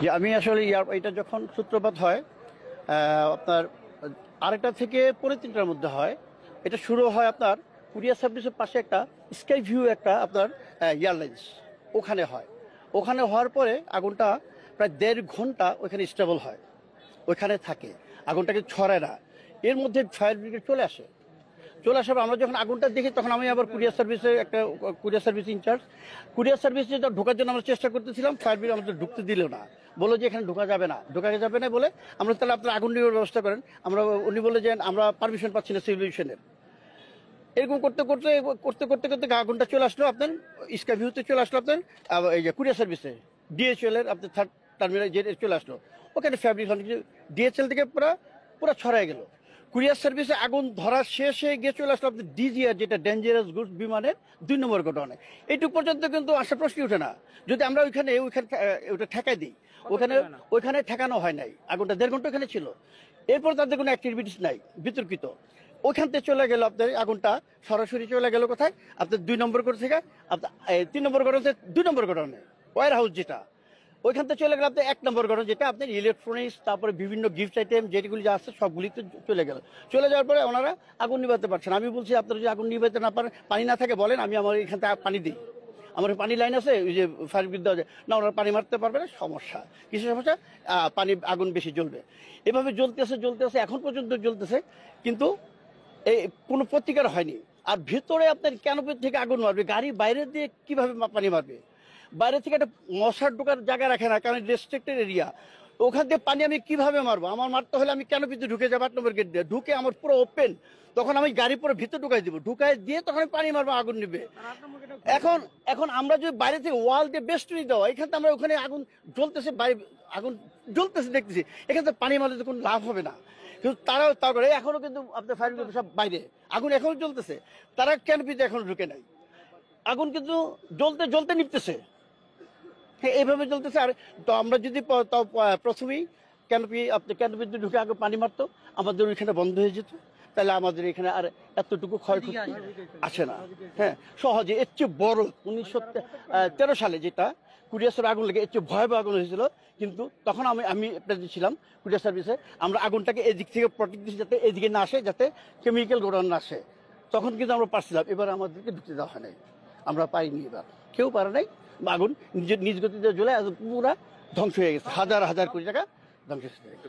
যে আমি আসলে এটা যখন সূত্রপাত হয় আপনার আরেকটা থেকে পৌনে তিনটার মধ্যে হয়। এটা শুরু হয় আপনার কুরিয়ার সার্ভিসের পাশে একটা স্কাই ভিউ একটা আপনার এয়ারলাইন্স ওখানে হয়। ওখানে হওয়ার পরে আগুনটা প্রায় 1.5 ঘন্টা ওইখানে স্টেবল হয়, ওইখানে থাকে, আগুনটাকে ছড়ায় না। এর মধ্যে ফায়ার ব্রিগেড চলে আসার পর আমরা যখন আগুনটা দেখি তখন আমি আবার কুরিয়ার সার্ভিস ইনচার্জ, কুরিয়ার সার্ভিসে ঢোকার জন্য আমরা চেষ্টা করতেছিলাম। ফায়ার ব্রিগেড আমাদের ঢুকতে দিল না, বললো যে এখানে ঢোকা যাবে না বলে আমরা তাহলে আপনার আগুন নিয়ে ব্যবস্থা করেন। উনি বলে যে আমরা পারমিশন পাচ্ছি না সিভিলেশনের। এরকম করতে করতে করতে করতে করতে আগুনটা চলে আসলো আপনার স্কাই ভিউতে, চলে আসলো আপনার এই যে কুরিয়ার সার্ভিসে, ডিএচএল এর আপনার থার্ড টার্মিনাল যে চলে আসলো ওখানে ফ্যাব্রিক ডিএচএল থেকে পুরো ছড়ায় গেল। কুরিয়ার সার্ভিসে আগুন ধরা শেষে গিয়ে চলে আসলো আপনার ডিজিআর, যেটা ডেঞ্জারাস গুডস বিমানের 2 নম্বর গোডাউনে। এইটুকু পর্যন্ত কিন্তু আসার প্রশ্নই ওঠে না। যদি আমরা ওইখানে ওটা ঠেকাই দিই, ওইখানে ঠেকানো হয় নাই। আগুনটা 1.5 ঘন্টা ওখানে ছিল, এরপর তাদের কোনো অ্যাক্টিভিটিস নাই বিতর্কিত। ওইখান থেকে চলে গেল আপনার আগুনটা সরাসরি চলে গেল কোথায় আপনার 2 নম্বর গোডাউন থেকে আপনার 3 নম্বর গোডাউন থেকে 2 নম্বর গোডাউনে ওয়ার হাউস, যেটা ওইখান থেকে চলে গেল আপনার 1 নম্বর গোডাউন, যেটা আপনার ইলেকট্রনিক্স, তারপরে বিভিন্ন গিফট আইটেম যেগুলি যা আছে সবগুলিতে চলে যাওয়ার পরে ওনারা আগুন নিভাতে পারছেন। আমি বলছি আপনারা যদি আগুন নিভাতে না পারেন, পানি না থাকে বলেন, আমি আমার এখান থেকে পানি দিই, আমার পানি লাইন আছে, ওই যে ফায়ার ব্রিগেড দেওয়া যায় না, ওনারা পানি মারতে পারবে না, সমস্যা কিছু সমস্যা, আগুন বেশি জ্বলবে। এভাবে জ্বলতেছে এখন পর্যন্ত জ্বলতেছে, কিন্তু এই কোনো প্রতিকার হয়নি। আর ভিতরে আপনার ক্যানোপি থেকে আগুন মারবে, গাড়ি বাইরে দিয়ে কিভাবে পানি মারবে? বাইরে থেকে একটা মশার ঢোকার জায়গা রাখে না, কারণ রেস্ট্রিক্টেড এরিয়া। ওখান থেকে পানি আমি কিভাবে মারবো? আমার মারতে হলে আমি ক্যানোপিতে ঢুকে যাবো, 8 নম্বর গেট দিয়ে ঢুকে, আমার পুরো ওপেন, তখন আমি গাড়ি পুরো ভিতরে ঢুকাই দিয়ে তখন আমি পানি মারবো, আগুন নিবে। এখন আমরা যদি বাইরে থেকে ওয়াল দিয়ে বেষ্টনী দেওয়া, এখান থেকে আমরা ওখানে আগুন জ্বলতেছে, আগুন জ্বলতেছে দেখতেছি, এখান থেকে পানি মারলে তো কোনো লাভ হবে না। কিন্তু তারাও তা করে, এখনো কিন্তু আপনার ফায়ার ব্রিগেড সব বাইরে, আগুন এখনো জ্বলতেছে, তারা ক্যানোপিতে এখনো ঢুকে নাই, আগুন কিন্তু জ্বলতে জ্বলতে নিপতেছে। হ্যাঁ, এইভাবে চলতেছে। আর তো আমরা যদি প্রথমেই ক্যানোপিতে ঢুকে আগে পানি মারতো, আমাদের ওইখানে বন্ধ হয়ে যেত, তাহলে আমাদের এখানে আর এতটুকু ক্ষয়ক্ষতি আসে না। হ্যাঁ, সহজে। এর চেয়ে বড় 1913 সালে যেটা কুরিয়ার আগুন লেগে এর চেয়ে ভয়াবহ আগুন হয়েছিল, কিন্তু তখন আমি ছিলাম কুরিয়ার সার্ভিসে, আমরা আগুনটাকে এদিক থেকে প্রোটেক্ট দিচ্ছি যাতে এদিকে না আসে, যাতে কেমিক্যাল গোডাউন না আসে। তখন কিন্তু আমরা পারছিলাম, এবার আমাদেরকে ঢুকতে দেওয়া হয় নাই, আমরা পাইনি, এবার কেউ পারে নাই। আগুন নিজ গতিতে জ্বলে পুরা ধ্বংস হয়ে গেছে, হাজার হাজার কোটি টাকা ধ্বংস হয়ে গেছে।